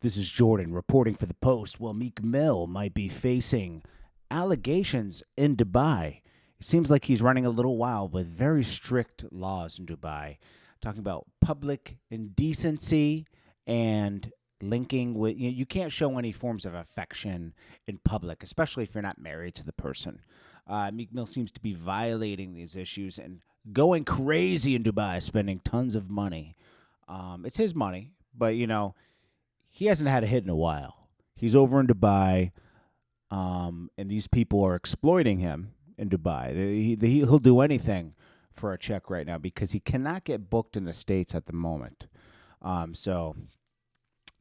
This is Jordan reporting for the Post. Well, Meek Mill might be facing allegations in Dubai. It seems like he's running a little wild with very strict laws in Dubai, talking about public indecency and linking with you can't show any forms of affection in public, especially if you're not married to the person. Meek Mill seems to be violating these issues and going crazy in Dubai, spending tons of money. It's his money, but he hasn't had a hit in a while. He's over in Dubai, and these people are exploiting him in Dubai. He'll do anything for a check right now because he cannot get booked in the States at the moment. So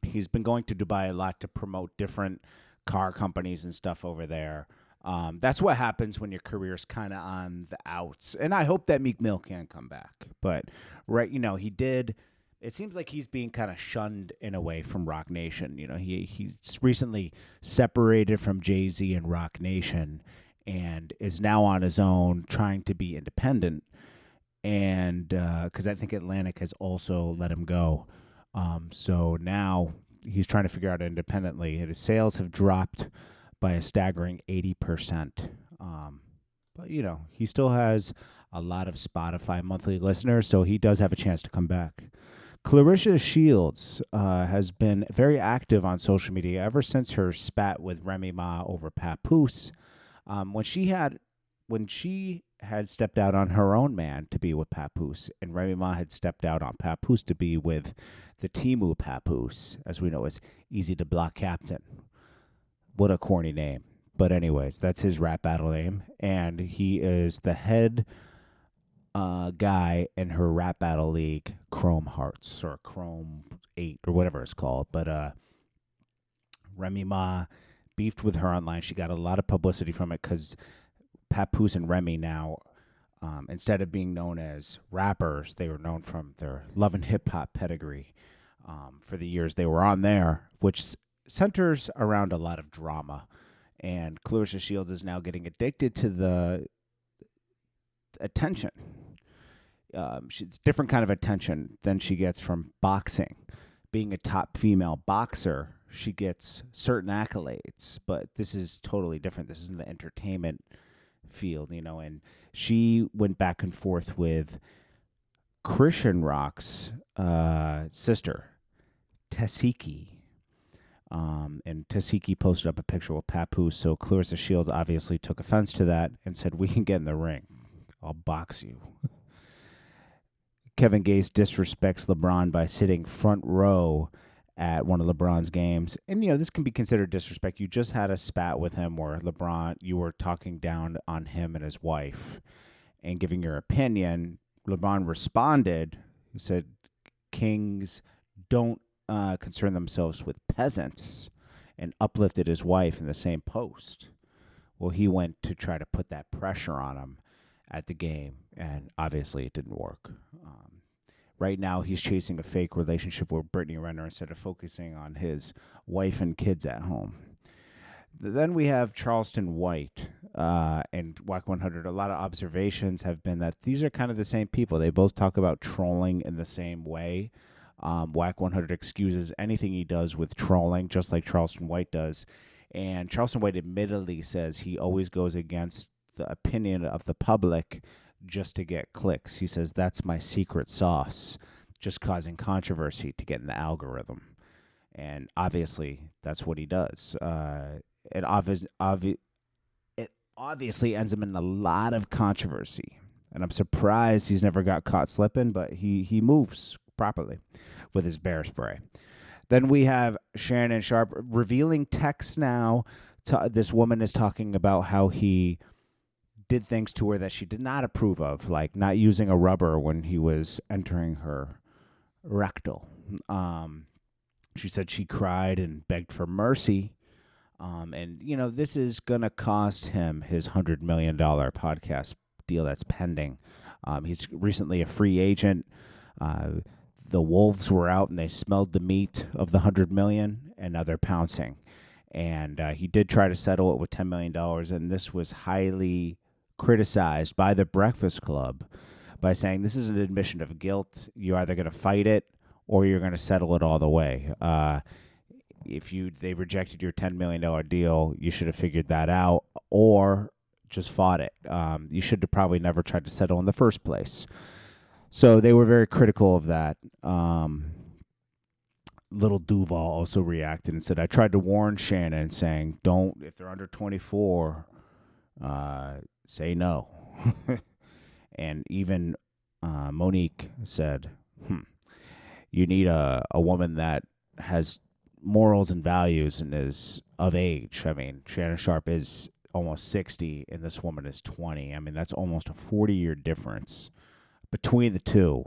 he's been going to Dubai a lot to promote different car companies and stuff over there. That's what happens when your career's kind of on the outs. And I hope that Meek Mill can come back. But, he did. It seems like he's being kind of shunned in a way from Rock Nation. He's recently separated from Jay-Z and Rock Nation and is now on his own trying to be independent. And because I think Atlantic has also let him go. So now he's trying to figure out independently. And his sales have dropped by a staggering 80%. But, he still has a lot of Spotify monthly listeners, so he does have a chance to come back. Clarissa Shields has been very active on social media ever since her spat with Remy Ma over Papoose. When she had stepped out on her own man to be with Papoose, and Remy Ma had stepped out on Papoose to be with the Timu Papoose, as we know as Easy to Block Captain. What a corny name. But anyways, that's his rap battle name, and he is the head guy in her rap battle league, Chrome Hearts, or Chrome 8, or whatever it's called. But Remy Ma beefed with her online. She got a lot of publicity from it because Papoose and Remy now, instead of being known as rappers, they were known from their love and hip-hop pedigree for the years they were on there, which centers around a lot of drama. And Clarissa Shields is now getting addicted to the attention. It's different kind of attention than she gets from boxing. Being a top female boxer, she gets certain accolades, but this is totally different. This is in the entertainment field, and she went back and forth with Christian Rock's sister, Tessiki. And Tessiki posted up a picture with Papoose, so Clarissa Shields obviously took offense to that and said, "We can get in the ring. I'll box you." Kevin Gates disrespects LeBron by sitting front row at one of LeBron's games. And, this can be considered disrespect. You just had a spat with him where you were talking down on him and his wife and giving your opinion. LeBron responded. He said, "Kings don't concern themselves with peasants," and uplifted his wife in the same post. Well, he went to try to put that pressure on him at the game, and obviously it didn't work. Right now, he's chasing a fake relationship with Brittany Renner instead of focusing on his wife and kids at home. Then we have Charleston White and Wack 100. A lot of observations have been that these are kind of the same people. They both talk about trolling in the same way. Wack 100 excuses anything he does with trolling, just like Charleston White does. And Charleston White admittedly says he always goes against the opinion of the public just to get clicks. He says, "That's my secret sauce, just causing controversy to get in the algorithm." And obviously, that's what he does. It obviously ends him in a lot of controversy. And I'm surprised he's never got caught slipping, but he moves properly with his bear spray. Then we have Shannon Sharpe revealing texts now. This woman is talking about how he did things to her that she did not approve of, like not using a rubber when he was entering her rectal. She said she cried and begged for mercy. And, this is going to cost him his $100 million podcast deal that's pending. He's recently a free agent. The wolves were out and they smelled the meat of the $100 million, and now they're pouncing. And he did try to settle it with $10 million, and this was highly criticized by the Breakfast Club by saying this is an admission of guilt. You're either going to fight it or you're going to settle it all the way. they rejected your $10 million deal, you should have figured that out or just fought it. You should have probably never tried to settle in the first place. So they were very critical of that. Little Duval also reacted and said, I tried to warn Shannon, saying, don't, if they're under 24, say no. And even Monique said, you need a woman that has morals and values and is of age. I mean, Shannon Sharpe is almost 60 and this woman is 20. I mean, that's almost a 40-year difference between the two.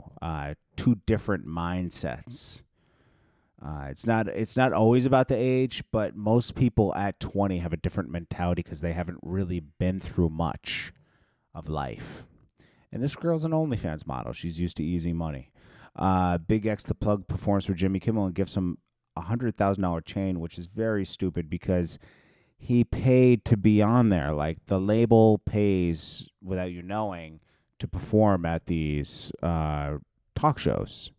Two different mindsets. It's not always about the age, but most people at 20 have a different mentality because they haven't really been through much of life. And this girl's an OnlyFans model. She's used to easy money. Big X the Plug performs for Jimmy Kimmel and gives him a $100,000 chain, which is very stupid because he paid to be on there. Like, the label pays without you knowing to perform at these talk shows.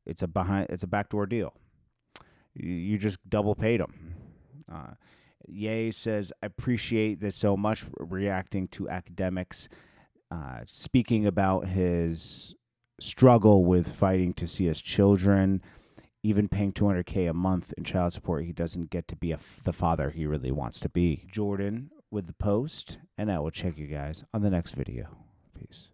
It's a backdoor deal. You just double paid him. Ye says, I appreciate this so much, reacting to academics, speaking about his struggle with fighting to see his children, even paying $200K a month in child support. He doesn't get to be the father he really wants to be. Jordan with the post, and I will check you guys on the next video. Peace.